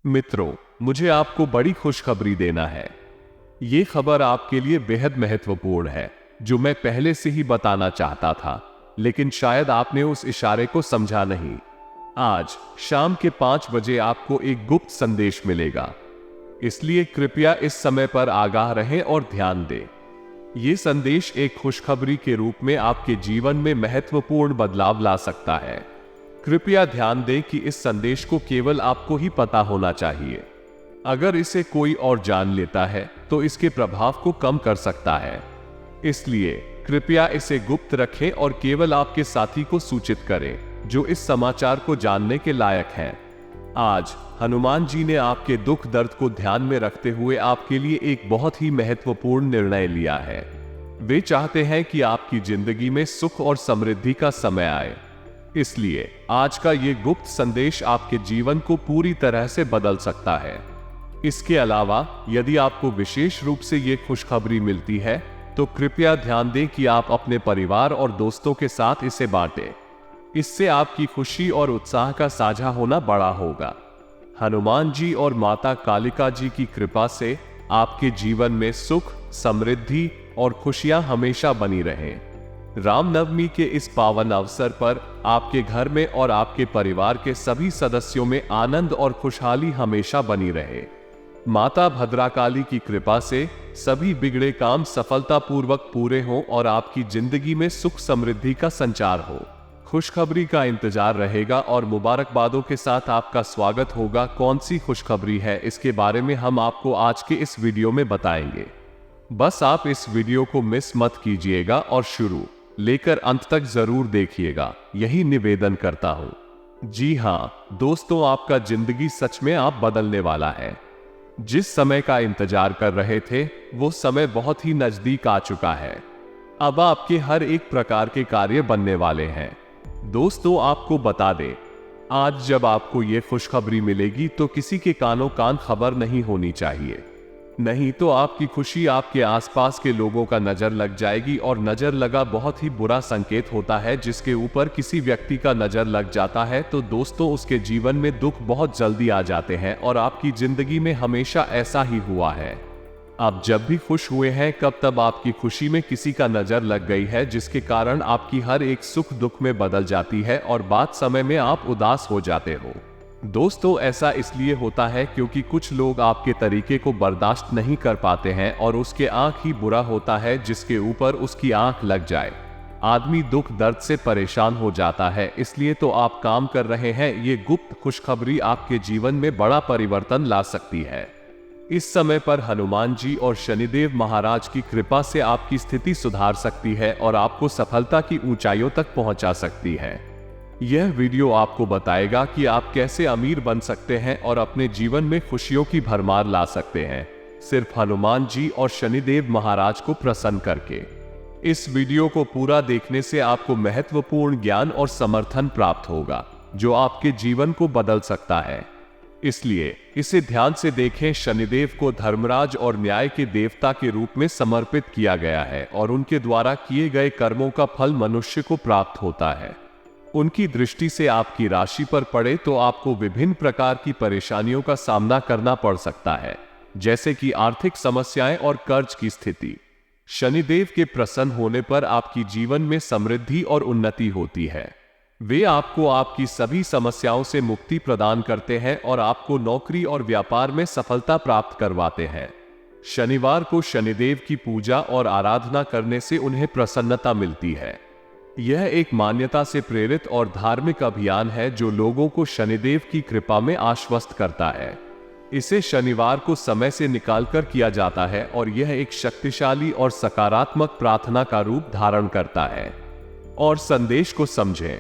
मित्रों, मुझे आपको बड़ी खुशखबरी देना है। ये खबर आपके लिए बेहद महत्वपूर्ण है, जो मैं पहले से ही बताना चाहता था, लेकिन शायद आपने उस इशारे को समझा नहीं। आज शाम के 5 बजे आपको एक गुप्त संदेश मिलेगा, इसलिए कृपया इस समय पर आगाह रहें और ध्यान दें। ये संदेश एक खुशखबरी के रूप में आपके जीवन में महत्वपूर्ण बदलाव ला सकता है। कृपया ध्यान दें कि इस संदेश को केवल आपको ही पता होना चाहिए। अगर इसे कोई और जान लेता है तो इसके प्रभाव को कम कर सकता है। इसलिए कृपया इसे गुप्त रखें और केवल आपके साथी को सूचित करें जो इस समाचार को जानने के लायक हैं। आज हनुमान जी ने आपके दुख दर्द को ध्यान में रखते हुए आपके लिए एक बहुत ही महत्वपूर्ण निर्णय लिया है। वे चाहते हैं कि आपकी जिंदगी में सुख और समृद्धि का समय आए। इसलिए आज का ये गुप्त संदेश आपके जीवन को पूरी तरह से बदल सकता है। इसके अलावा यदि आपको विशेष रूप से ये खुशखबरी मिलती है तो कृपया ध्यान दें कि आप अपने परिवार और दोस्तों के साथ इसे बांटें। इससे आपकी खुशी और उत्साह का साझा होना बड़ा होगा। हनुमान जी और माता कालिका जी की कृपा से आपके जीवन में सुख, समृद्धि और खुशियां हमेशा बनी रहें। रामनवमी के इस पावन अवसर पर आपके घर में और आपके परिवार के सभी सदस्यों में आनंद और खुशहाली हमेशा बनी रहे। माता भद्राकाली की कृपा से सभी बिगड़े काम सफलतापूर्वक पूरे हों और आपकी जिंदगी में सुख समृद्धि का संचार हो। खुशखबरी का इंतजार रहेगा और मुबारकबादों के साथ आपका स्वागत होगा। कौन सी खुशखबरी है, इसके बारे में हम आपको आज के इस वीडियो में बताएंगे। बस आप इस वीडियो को मिस मत कीजिएगा और शुरू लेकर अंत तक जरूर देखिएगा, यही निवेदन करता हूं। जी हां दोस्तों, आपका जिंदगी सच में आप बदलने वाला है। जिस समय का इंतजार कर रहे थे वो समय बहुत ही नजदीक आ चुका है। अब आपके हर एक प्रकार के कार्य बनने वाले हैं। दोस्तों, आपको बता दें, आज जब आपको ये खुशखबरी मिलेगी तो किसी के कानों कान खबर नहीं होनी चाहिए, नहीं तो आपकी खुशी आपके आसपास के लोगों का नजर लग जाएगी। और नजर लगा बहुत ही बुरा संकेत होता है। जिसके ऊपर किसी व्यक्ति का नजर लग जाता है तो दोस्तों उसके जीवन में दुख बहुत जल्दी आ जाते हैं और आपकी जिंदगी में हमेशा ऐसा ही हुआ है। आप जब भी खुश हुए हैं कब तब आपकी खुशी में किसी का नजर लग गई है, जिसके कारण आपकी हर एक सुख दुख में बदल जाती है और बाद समय में आप उदास हो जाते हो। दोस्तों, ऐसा इसलिए होता है क्योंकि कुछ लोग आपके तरीके को बर्दाश्त नहीं कर पाते हैं और उसके आंख ही बुरा होता है जिसके ऊपर उसकी आंख लग जाए। आदमी दुख दर्द से परेशान हो जाता है। इसलिए तो आप काम कर रहे हैं। ये गुप्त खुशखबरी आपके जीवन में बड़ा परिवर्तन ला सकती है। इस समय पर हनुमान जी और शनिदेव महाराज की कृपा से आपकी स्थिति सुधार सकती है और आपको सफलता की ऊंचाइयों तक पहुंचा सकती है। यह वीडियो आपको बताएगा कि आप कैसे अमीर बन सकते हैं और अपने जीवन में खुशियों की भरमार ला सकते हैं, सिर्फ हनुमान जी और शनिदेव महाराज को प्रसन्न करके। इस वीडियो को पूरा देखने से आपको महत्वपूर्ण ज्ञान और समर्थन प्राप्त होगा जो आपके जीवन को बदल सकता है। इसलिए इसे ध्यान से देखें। शनिदेव को धर्मराज और न्याय के देवता के रूप में समर्पित किया गया है और उनके द्वारा किए गए कर्मों का फल मनुष्य को प्राप्त होता है। उनकी दृष्टि से आपकी राशि पर पड़े तो आपको विभिन्न प्रकार की परेशानियों का सामना करना पड़ सकता है, जैसे कि आर्थिक समस्याएं और कर्ज की स्थिति। शनिदेव के प्रसन्न होने पर आपकी जीवन में समृद्धि और उन्नति होती है। वे आपको आपकी सभी समस्याओं से मुक्ति प्रदान करते हैं और आपको नौकरी और व्यापार में सफलता प्राप्त करवाते हैं। शनिवार को शनिदेव की पूजा और आराधना करने से उन्हें प्रसन्नता मिलती है। यह एक मान्यता से प्रेरित और धार्मिक अभियान है जो लोगों को शनिदेव की कृपा में आश्वस्त करता है। इसे शनिवार को समय से निकालकर किया जाता है और यह एक शक्तिशाली और सकारात्मक प्रार्थना का रूप धारण करता है। और संदेश को समझें,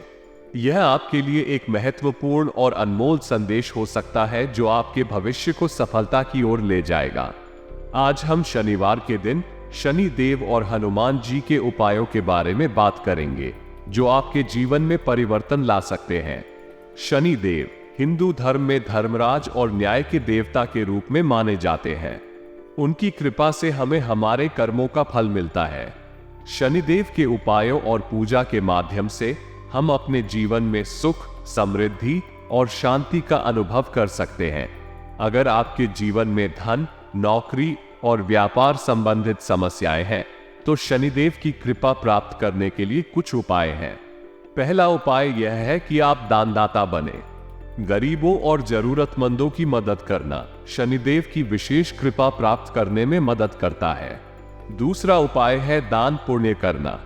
यह आपके लिए एक महत्वपूर्ण और अनमोल संदेश हो सकता है जो आपके भविष्य को सफलता की ओर ले जाएगा। आज हम शनिवार के दिन शनि देव और हनुमान जी के उपायों के बारे में बात करेंगे जो आपके जीवन में परिवर्तन ला सकते हैं। शनि देव हिंदू धर्म में धर्मराज और न्याय के देवता के रूप में माने जाते हैं। उनकी कृपा से हमें हमारे कर्मों का फल मिलता है। शनिदेव के उपायों और पूजा के माध्यम से हम अपने जीवन में सुख, समृद्धि और शांति का अनुभव कर सकते हैं। अगर आपके जीवन में धन, नौकरी और व्यापार संबंधित समस्याएं हैं तो शनिदेव की कृपा प्राप्त करने के लिए कुछ उपाय हैं। पहला उपाय यह है कि आप दानदाता बने। गरीबों और जरूरतमंदों की मदद करना शनिदेव की विशेष कृपा प्राप्त करने में मदद करता है। दूसरा उपाय है दान पुण्य करना।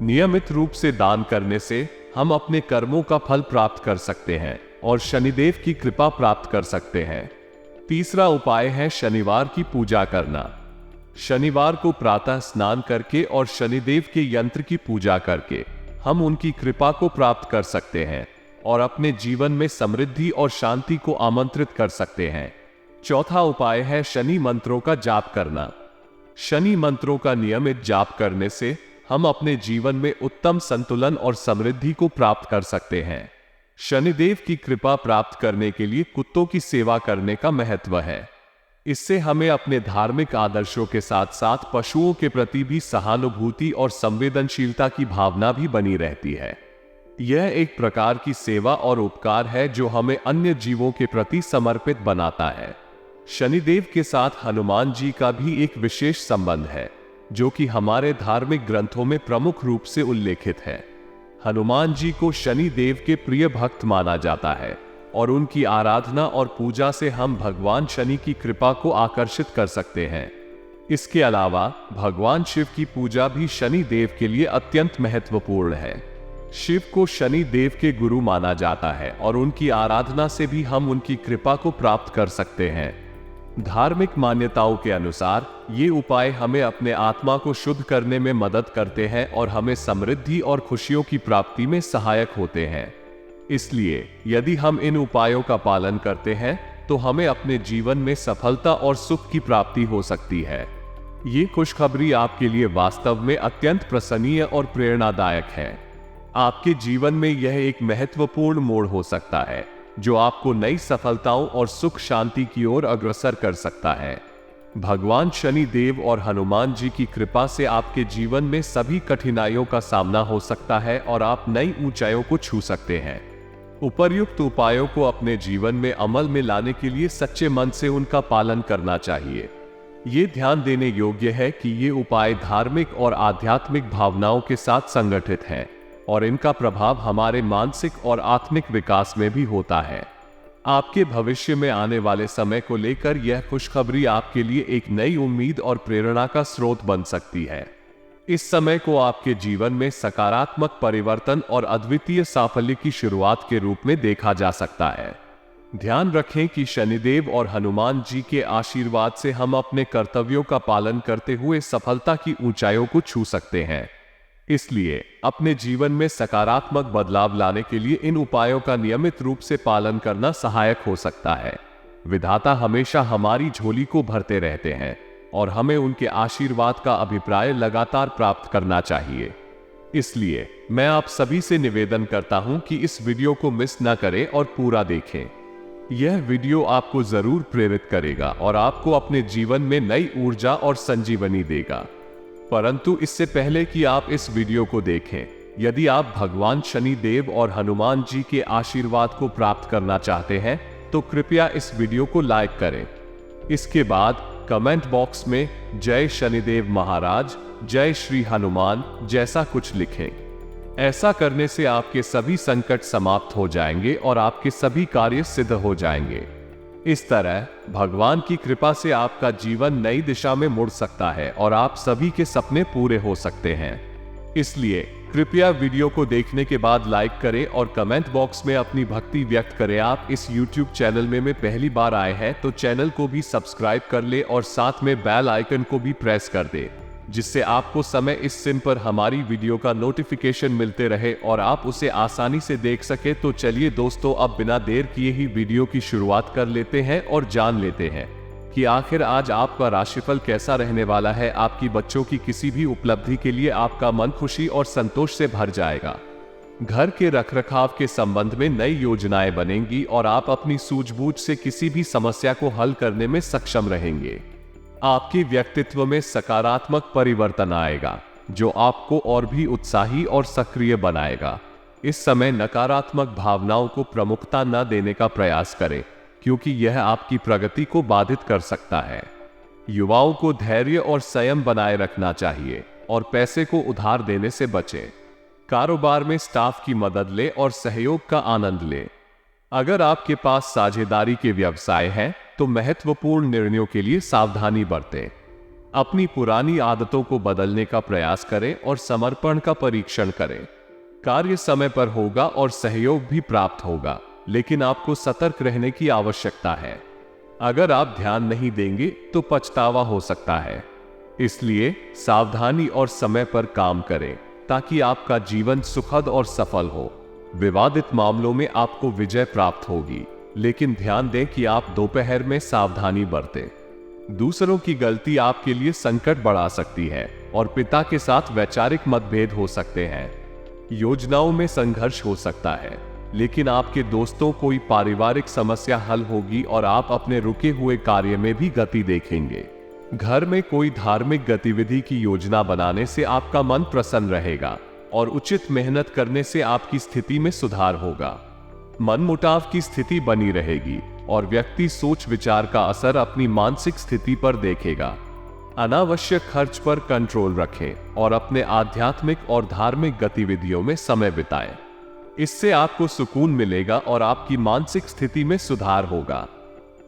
नियमित रूप से दान करने से हम अपने कर्मों का फल प्राप्त कर सकते हैं और शनिदेव की कृपा प्राप्त कर सकते हैं। तीसरा उपाय है शनिवार की पूजा करना। शनिवार को प्रातः स्नान करके और शनिदेव के यंत्र की पूजा करके हम उनकी कृपा को प्राप्त कर सकते हैं और अपने जीवन में समृद्धि और शांति को आमंत्रित कर सकते हैं। चौथा उपाय है शनि मंत्रों का जाप करना। शनि मंत्रों का नियमित जाप करने से हम अपने जीवन में उत्तम संतुलन और समृद्धि को प्राप्त कर सकते हैं। शनिदेव की कृपा प्राप्त करने के लिए कुत्तों की सेवा करने का महत्व है। इससे हमें अपने धार्मिक आदर्शों के साथ साथ पशुओं के प्रति भी सहानुभूति और संवेदनशीलता की भावना भी बनी रहती है। यह एक प्रकार की सेवा और उपकार है जो हमें अन्य जीवों के प्रति समर्पित बनाता है। शनिदेव के साथ हनुमान जी का भी एक विशेष संबंध है जो कि हमारे धार्मिक ग्रंथों में प्रमुख रूप से उल्लेखित है। हनुमान जी को शनि देव के प्रिय भक्त माना जाता है और उनकी आराधना और पूजा से हम भगवान शनि की कृपा को आकर्षित कर सकते हैं। इसके अलावा भगवान शिव की पूजा भी शनि देव के लिए अत्यंत महत्वपूर्ण है। शिव को शनि देव के गुरु माना जाता है और उनकी आराधना से भी हम उनकी कृपा को प्राप्त कर सकते हैं। धार्मिक मान्यताओं के अनुसार ये उपाय हमें अपने आत्मा को शुद्ध करने में मदद करते हैं और हमें समृद्धि और खुशियों की प्राप्ति में सहायक होते हैं। इसलिए यदि हम इन उपायों का पालन करते हैं तो हमें अपने जीवन में सफलता और सुख की प्राप्ति हो सकती है। ये खुशखबरी आपके लिए वास्तव में अत्यंत प्रसन्नीय और प्रेरणादायक है। आपके जीवन में यह एक महत्वपूर्ण मोड़ हो सकता है जो आपको नई सफलताओं और सुख शांति की ओर अग्रसर कर सकता है। भगवान शनि देव और हनुमान जी की कृपा से आपके जीवन में सभी कठिनाइयों का सामना हो सकता है और आप नई ऊंचाइयों को छू सकते हैं। उपर्युक्त उपायों को अपने जीवन में अमल में लाने के लिए सच्चे मन से उनका पालन करना चाहिए। ये ध्यान देने योग्य है कि ये उपाय धार्मिक और आध्यात्मिक भावनाओं के साथ संगठित हैं और इनका प्रभाव हमारे मानसिक और आत्मिक विकास में भी होता है। आपके भविष्य में आने वाले समय को लेकर यह खुशखबरी आपके लिए एक नई उम्मीद और प्रेरणा का स्रोत बन सकती है। इस समय को आपके जीवन में सकारात्मक परिवर्तन और अद्वितीय साफल्य की शुरुआत के रूप में देखा जा सकता है। ध्यान रखें कि शनिदेव और हनुमान जी के आशीर्वाद से हम अपने कर्तव्यों का पालन करते हुए सफलता की ऊंचाइयों को छू सकते हैं। इसलिए अपने जीवन में सकारात्मक बदलाव लाने के लिए इन उपायों का नियमित रूप से पालन करना सहायक हो सकता है। विधाता हमेशा हमारी झोली को भरते रहते हैं और हमें उनके आशीर्वाद का अभिप्राय लगातार प्राप्त करना चाहिए। इसलिए मैं आप सभी से निवेदन करता हूं कि इस वीडियो को मिस न करें और पूरा देखें। यह वीडियो आपको जरूर प्रेरित करेगा और आपको अपने जीवन में नई ऊर्जा और संजीवनी देगा। परंतु इससे पहले कि आप इस वीडियो को देखें, यदि आप भगवान शनि देव और हनुमान जी के आशीर्वाद को प्राप्त करना चाहते हैं तो कृपया इस वीडियो को लाइक करें। इसके बाद कमेंट बॉक्स में जय शनिदेव महाराज, जय श्री हनुमान जैसा कुछ लिखें। ऐसा करने से आपके सभी संकट समाप्त हो जाएंगे और आपके सभी कार्य सिद्ध हो जाएंगे। इस तरह भगवान की कृपा से आपका जीवन नई दिशा में मुड़ सकता है और आप सभी के सपने पूरे हो सकते हैं। इसलिए कृपया वीडियो को देखने के बाद लाइक करें और कमेंट बॉक्स में अपनी भक्ति व्यक्त करें। आप इस YouTube चैनल में पहली बार आए हैं तो चैनल को भी सब्सक्राइब कर ले और साथ में बेल आइकन को भी प्रेस कर दे, जिससे आपको समय इस सिम पर हमारी वीडियो का नोटिफिकेशन मिलते रहे और आप उसे आसानी से देख सके। तो चलिए दोस्तों, अब बिना देर किए ही वीडियो की शुरुआत कर लेते हैं और जान लेते हैं कि आखिर आज आपका राशिफल कैसा रहने वाला है। आपकी बच्चों की किसी भी उपलब्धि के लिए आपका मन खुशी और संतोष से भर जाएगा। घर के रखरखाव के संबंध में नई योजनाएं बनेंगी और आप अपनी सूझबूझ से किसी भी समस्या को हल करने में सक्षम रहेंगे। आपके व्यक्तित्व में सकारात्मक परिवर्तन आएगा जो आपको और भी उत्साही और सक्रिय बनाएगा। इस समय नकारात्मक भावनाओं को प्रमुखता न देने का प्रयास करें क्योंकि यह आपकी प्रगति को बाधित कर सकता है। युवाओं को धैर्य और संयम बनाए रखना चाहिए और पैसे को उधार देने से बचें। कारोबार में स्टाफ की मदद ले और सहयोग का आनंद ले। अगर आपके पास साझेदारी के व्यवसाय हैं तो महत्वपूर्ण निर्णयों के लिए सावधानी बरतें। अपनी पुरानी आदतों को बदलने का प्रयास करें और समर्पण का परीक्षण करें। कार्य समय पर होगा और सहयोग भी प्राप्त होगा, लेकिन आपको सतर्क रहने की आवश्यकता है। अगर आप ध्यान नहीं देंगे तो पछतावा हो सकता है। इसलिए सावधानी और समय पर काम करें ताकि आपका जीवन सुखद और सफल हो। विवादित मामलों में आपको विजय प्राप्त होगी, लेकिन ध्यान दें कि आप दोपहर में सावधानी बरतें। दूसरों की गलती आपके लिए संकट बढ़ा सकती है और पिता के साथ वैचारिक मतभेद हो सकते हैं। योजनाओं में संघर्ष हो सकता है, लेकिन आपके दोस्तों कोई पारिवारिक समस्या हल होगी और आप अपने रुके हुए कार्य में भी गति देखेंगे। घर में कोई धार्मिक गतिविधि की योजना बनाने से आपका मन प्रसन्न रहेगा और उचित मेहनत करने से आपकी स्थिति में सुधार होगा। मनमुटाव की स्थिति बनी रहेगी और व्यक्ति सोच विचार का असर अपनी मानसिक स्थिति पर देखेगा। अनावश्यक खर्च पर कंट्रोल रखें और अपने आध्यात्मिक और धार्मिक गतिविधियों में समय बिताएं। इससे आपको सुकून मिलेगा और आपकी मानसिक स्थिति में सुधार होगा।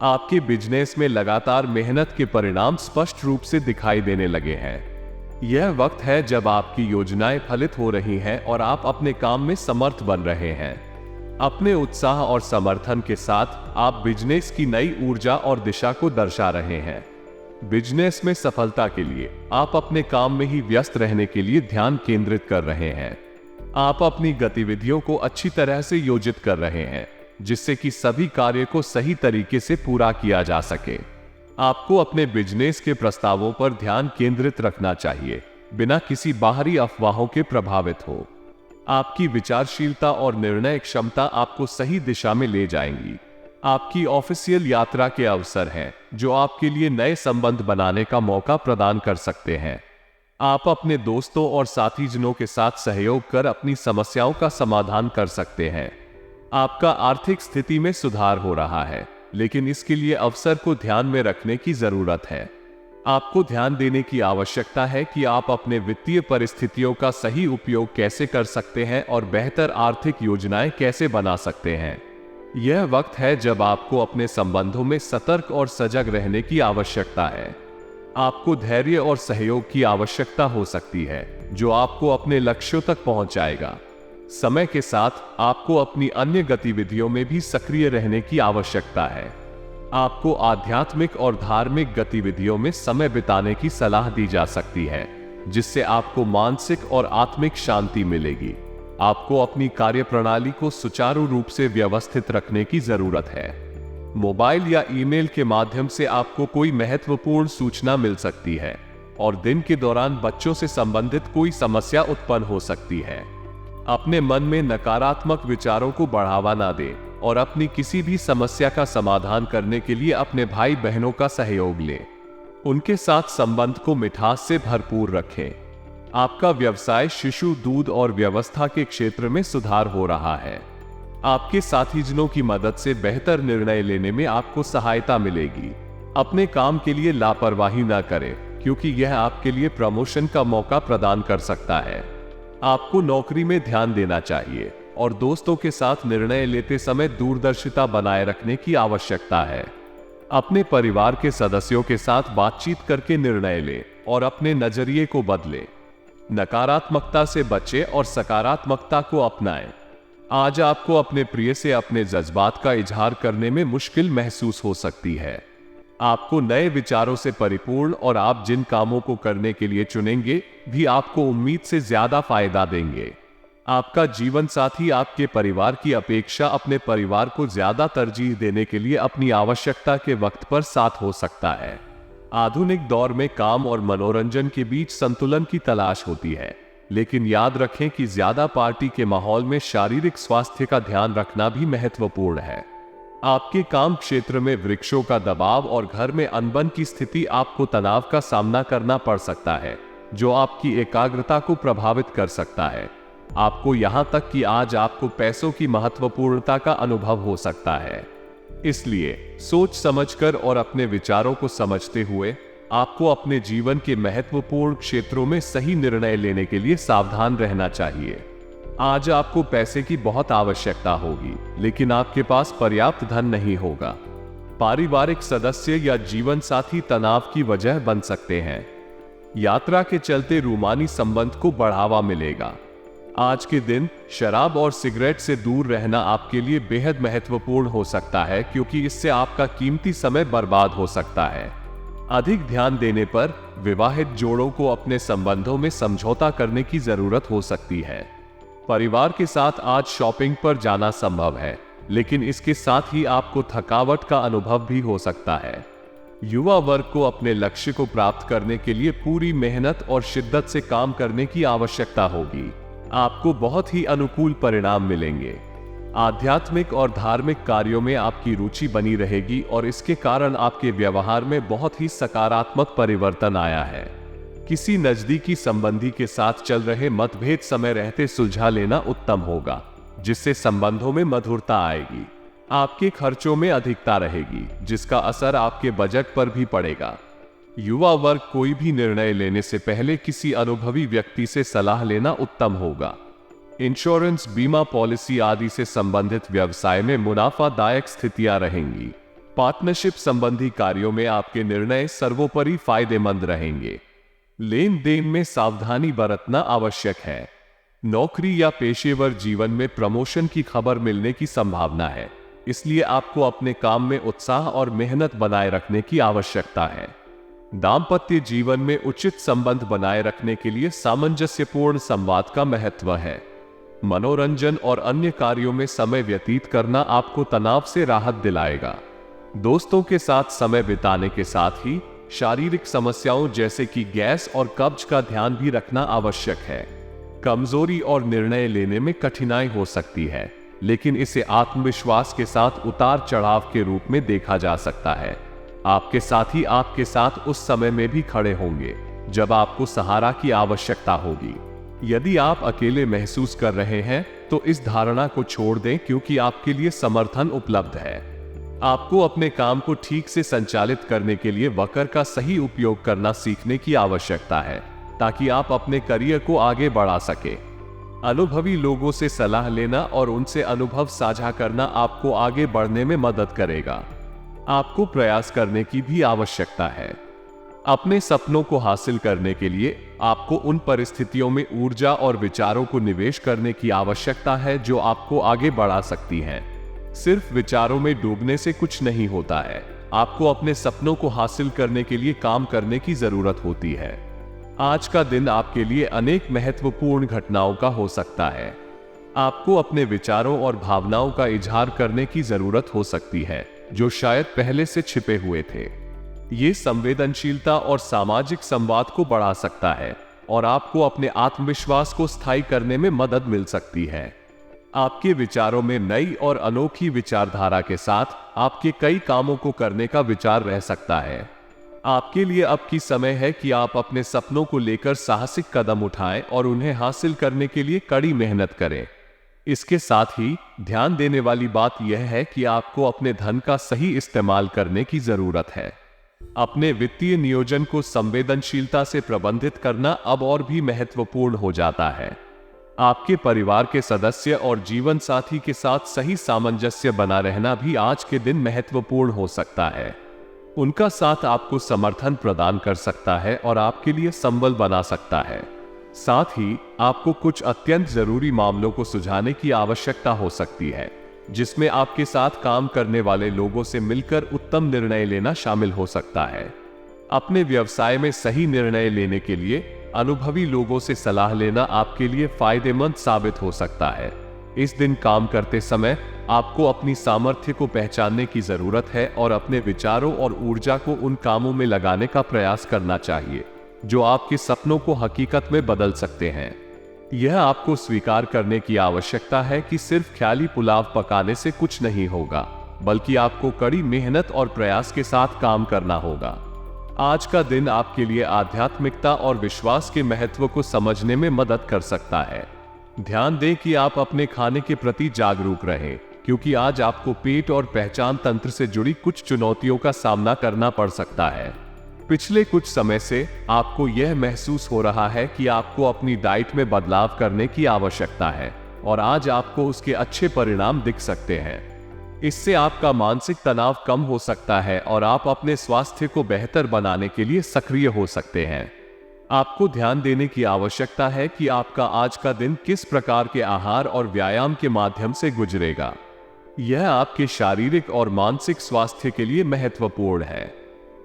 आपके बिजनेस में लगातार मेहनत के परिणाम स्पष्ट रूप से दिखाई देने लगे हैं। यह वक्त है जब आपकी योजनाएं फलित हो रही हैं और आप अपने काम में समर्थ बन रहे हैं। अपने उत्साह और समर्थन के साथ आप बिजनेस की नई ऊर्जा और दिशा को दर्शा रहे हैं। बिजनेस में सफलता के लिए आप अपने काम में ही व्यस्त रहने के लिए ध्यान केंद्रित कर रहे हैं। आप अपनी गतिविधियों को अच्छी तरह से योजित कर रहे हैं, जिससे कि सभी कार्य को सही तरीके से पूरा किया जा सके। आपको अपने बिजनेस के प्रस्तावों पर ध्यान केंद्रित रखना चाहिए, बिना किसी बाहरी अफवाहों के प्रभावित हो। आपकी विचारशीलता और निर्णय क्षमता आपको सही दिशा में ले जाएंगी। आपकी ऑफिशियल यात्रा के अवसर हैं, जो आपके लिए नए संबंध बनाने का मौका प्रदान कर सकते हैं। आप अपने दोस्तों और साथीजनों के साथ सहयोग कर अपनी समस्याओं का समाधान कर सकते हैं। आपका आर्थिक स्थिति में सुधार हो रहा है, लेकिन इसके लिए अवसर को ध्यान में रखने की जरूरत है। आपको ध्यान देने की आवश्यकता है कि आप अपने वित्तीय परिस्थितियों का सही उपयोग कैसे कर सकते हैं और बेहतर आर्थिक योजनाएं कैसे बना सकते हैं। यह वक्त है जब आपको अपने संबंधों में सतर्क और सजग रहने की आवश्यकता है। आपको धैर्य और सहयोग की आवश्यकता हो सकती है, जो आपको अपने लक्ष्यों तक पहुंचाएगा। समय के साथ आपको अपनी अन्य गतिविधियों में भी सक्रिय रहने की आवश्यकता है। आपको आध्यात्मिक और धार्मिक गतिविधियों में समय बिताने की सलाह दी जा सकती है, जिससे आपको मानसिक और आत्मिक शांति मिलेगी। आपको अपनी कार्यप्रणाली को सुचारू रूप से व्यवस्थित रखने की जरूरत है। मोबाइल या ईमेल के माध्यम से आपको कोई महत्वपूर्ण सूचना मिल सकती है और दिन के दौरान बच्चों से संबंधित कोई समस्या उत्पन्न हो सकती है। अपने मन में नकारात्मक विचारों को बढ़ावा ना दें और अपनी किसी भी समस्या का समाधान करने के लिए अपने भाई बहनों का सहयोग लें। उनके साथ संबंध को मिठास से भरपूर रखें। आपका व्यवसाय शिशु दूध और व्यवस्था के क्षेत्र में सुधार हो रहा है। आपके साथीजनों की मदद से बेहतर निर्णय लेने में आपको सहायता मिलेगी। अपने काम के लिए लापरवाही ना करें, क्योंकि यह आपके लिए प्रमोशन का मौका प्रदान कर सकता है। आपको नौकरी में ध्यान देना चाहिए और दोस्तों के साथ निर्णय लेते समय दूरदर्शिता बनाए रखने की आवश्यकता है। अपने परिवार के सदस्यों के साथ बातचीत करके निर्णय लें और अपने नजरिए को बदलें। नकारात्मकता से बचें और सकारात्मकता को अपनाएं। आज आपको अपने प्रिय से अपने जज्बात का इजहार करने में मुश्किल महसूस हो सकती है। आपको नए विचारों से परिपूर्ण और आप जिन कामों को करने के लिए चुनेंगे भी आपको उम्मीद से ज्यादा फायदा देंगे। आपका जीवन साथी आपके परिवार की अपेक्षा अपने परिवार को ज्यादा तरजीह देने के लिए अपनी आवश्यकता के वक्त पर साथ हो सकता है। आधुनिक दौर में काम और मनोरंजन के बीच संतुलन की तलाश होती है, लेकिन याद रखें कि ज्यादा पार्टी के माहौल में शारीरिक स्वास्थ्य का ध्यान रखना भी महत्वपूर्ण है। आपके काम क्षेत्र में वृक्षों का दबाव और घर में अनबन की स्थिति आपको तनाव का सामना करना पड़ सकता है, जो आपकी एकाग्रता को प्रभावित कर सकता है। आपको यहां तक कि आज आपको पैसों की महत्वपूर्णता का अनुभव हो सकता है। इसलिए सोच समझकर और अपने विचारों को समझते हुए आपको अपने जीवन के महत्वपूर्ण क्षेत्रों में सही निर्णय लेने के लिए सावधान रहना चाहिए। आज आपको पैसे की बहुत आवश्यकता होगी, लेकिन आपके पास पर्याप्त धन नहीं होगा। पारिवारिक सदस्य या जीवन साथी तनाव की वजह बन सकते हैं। यात्रा के चलते रूमानी संबंध को बढ़ावा मिलेगा। आज के दिन शराब और सिगरेट से दूर रहना आपके लिए बेहद महत्वपूर्ण हो सकता है, क्योंकि इससे आपका कीमती समय बर्बाद हो सकता है। अधिक ध्यान देने पर विवाहित जोड़ों को अपने संबंधों में समझौता करने की जरूरत हो सकती है। परिवार के साथ आज शॉपिंग पर जाना संभव है, लेकिन इसके साथ ही आपको थकावट का अनुभव भी हो सकता है। युवा वर्ग को अपने लक्ष्य को प्राप्त करने के लिए पूरी मेहनत और शिद्दत से काम करने की आवश्यकता होगी। आपको बहुत ही अनुकूल परिणाम मिलेंगे। आध्यात्मिक और धार्मिक कार्यों में आपकी रुचि बनी रहेगी और इसके कारण आपके व्यवहार में बहुत ही सकारात्मक परिवर्तन आया है। किसी नजदीकी संबंधी के साथ चल रहे मतभेद समय रहते सुलझा लेना उत्तम होगा, जिससे संबंधों में मधुरता आएगी। आपके खर्चों में अधिकता रहेगी, जिसका असर आपके बजट पर भी पड़ेगा। युवा वर्ग कोई भी निर्णय लेने से पहले किसी अनुभवी व्यक्ति से सलाह लेना उत्तम होगा। इंश्योरेंस, बीमा पॉलिसी आदि से संबंधित व्यवसाय में मुनाफादायक स्थितियां रहेंगी। पार्टनरशिप संबंधी कार्यों में आपके निर्णय सर्वोपरि फायदेमंद रहेंगे। लेन देन में सावधानी बरतना आवश्यक है। नौकरी या पेशेवर जीवन में प्रमोशन की खबर मिलने की संभावना है, इसलिए आपको अपने काम में उत्साह और मेहनत बनाए रखने की आवश्यकता है। दाम्पत्य जीवन में उचित संबंध बनाए रखने के लिए सामंजस्यपूर्ण संवाद का महत्व है। मनोरंजन और अन्य कार्यों में समय व्यतीत करना आपको तनाव से राहत दिलाएगा। दोस्तों के साथ समय बिताने के साथ ही शारीरिक समस्याओं जैसे कि गैस और कब्ज का ध्यान भी रखना आवश्यक है। कमजोरी और निर्णय लेने में कठिनाई हो सकती है, लेकिन इसे आत्मविश्वास के साथ उतार चढ़ाव के रूप में देखा जा सकता है। आपके साथी आपके साथ उस समय में भी खड़े होंगे जब आपको सहारा की आवश्यकता होगी। यदि आप अकेले महसूस कर रहे हैं तो इस धारणा को छोड़ दें, क्योंकि आपके लिए समर्थन उपलब्ध है। आपको अपने काम को ठीक से संचालित करने के लिए वक्र का सही उपयोग करना सीखने की आवश्यकता है, ताकि आप अपने करियर को आगे बढ़ा सके। अनुभवी लोगों से सलाह लेना और उनसे अनुभव साझा करना आपको आगे बढ़ने में मदद करेगा। आपको प्रयास करने की भी आवश्यकता है। अपने सपनों को हासिल करने के लिए आपको उन परिस्थितियों में ऊर्जा और विचारों को निवेश करने की आवश्यकता है जो आपको आगे बढ़ा सकती हैं। सिर्फ विचारों में डूबने से कुछ नहीं होता है। आपको अपने सपनों को हासिल करने के लिए काम करने की जरूरत होती है। आज का दिन आपके लिए अनेक महत्वपूर्ण घटनाओं का हो सकता है। आपको अपने विचारों और भावनाओं का इजहार करने की जरूरत हो सकती है, जो शायद पहले से छिपे हुए थे। ये संवेदनशीलता और सामाजिक संवाद को बढ़ा सकता है और आपको अपने आत्मविश्वास को स्थायी करने में मदद मिल सकती है। आपके विचारों में नई और अनोखी विचारधारा के साथ आपके कई कामों को करने का विचार रह सकता है। आपके लिए अब की समय है कि आप अपने सपनों को लेकर साहसिक कदम उठाएं और उन्हें हासिल करने के लिए कड़ी मेहनत करें। इसके साथ ही ध्यान देने वाली बात यह है कि आपको अपने धन का सही इस्तेमाल करने की जरूरत है। अपने वित्तीय नियोजन को संवेदनशीलता से प्रबंधित करना अब और भी महत्वपूर्ण हो जाता है। आपके परिवार के सदस्य और जीवन साथी के साथ सही सामंजस्य बना रहना भी आज के दिन महत्वपूर्ण हो सकता है। उनका साथ आपको समर्थन प्रदान कर सकता है और आपके लिए संबल बना सकता है। साथ ही आपको कुछ अत्यंत जरूरी मामलों को सुलझाने की आवश्यकता हो सकती है, जिसमें आपके साथ काम करने वाले लोगों से मिलकर उत्तम निर्णय लेना शामिल हो सकता है। अपने व्यवसाय में सही निर्णय लेने के लिए अनुभवी लोगों से सलाह लेना आपके लिए फायदेमंद साबित हो सकता है। इस दिन काम करते समय आपको अपनी सामर्थ्य को पहचानने की जरूरत है और अपने विचारों और ऊर्जा को उन कामों में लगाने का प्रयास करना चाहिए जो आपके सपनों को हकीकत में बदल सकते हैं। यह आपको स्वीकार करने की आवश्यकता है कि सिर्फ ख्याली पुलाव पकाने से कुछ नहीं होगा, बल्कि आपको कड़ी मेहनत और प्रयास के साथ काम करना होगा। आज का दिन आपके लिए आध्यात्मिकता और विश्वास के महत्व को समझने में मदद कर सकता है। ध्यान दें कि आप अपने खाने के प्रति जागरूक रहें क्योंकि आज आपको पेट और पहचान तंत्र से जुड़ी कुछ चुनौतियों का सामना करना पड़ सकता है। पिछले कुछ समय से आपको यह महसूस हो रहा है कि आपको अपनी डाइट में बदलाव करने की आवश्यकता है और आज आपको उसके अच्छे परिणाम दिख सकते हैं। इससे आपका मानसिक तनाव कम हो सकता है और आप अपने स्वास्थ्य को बेहतर बनाने के लिए सक्रिय हो सकते हैं। आपको ध्यान देने की आवश्यकता है कि आपका आज का दिन किस प्रकार के आहार और व्यायाम के माध्यम से गुजरेगा। यह आपके शारीरिक और मानसिक स्वास्थ्य के लिए महत्वपूर्ण है।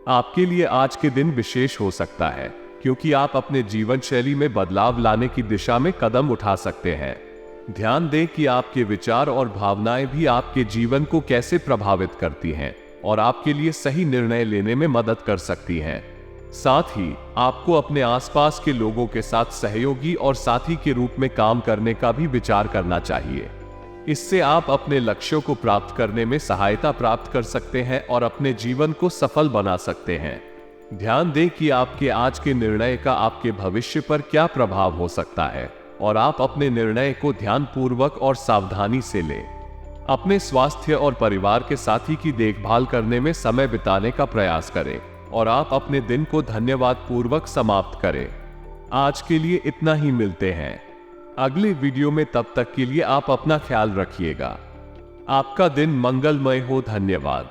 आपके लिए आज के दिन विशेष हो सकता है क्योंकि आप अपने जीवन शैली में बदलाव लाने की दिशा में कदम उठा सकते हैं। ध्यान दें कि आपके विचार और भावनाएं भी आपके जीवन को कैसे प्रभावित करती हैं और आपके लिए सही निर्णय लेने में मदद कर सकती हैं। साथ ही आपको अपने आसपास के लोगों के साथ सहयोगी और साथी के रूप में काम करने का भी विचार करना चाहिए। इससे आप अपने लक्ष्यों को प्राप्त करने में सहायता प्राप्त कर सकते हैं और अपने जीवन को सफल बना सकते हैं। ध्यान दें कि आपके आज के निर्णय का आपके भविष्य पर क्या प्रभाव हो सकता है और आप अपने निर्णय को ध्यानपूर्वक और सावधानी से लें। अपने स्वास्थ्य और परिवार के साथी की देखभाल करने में समय बिताने का प्रयास करें और आप अपने दिन को धन्यवाद पूर्वक समाप्त करें। आज के लिए इतना ही, मिलते हैं अगले वीडियो में। तब तक के लिए आप अपना ख्याल रखिएगा। आपका दिन मंगलमय हो। धन्यवाद।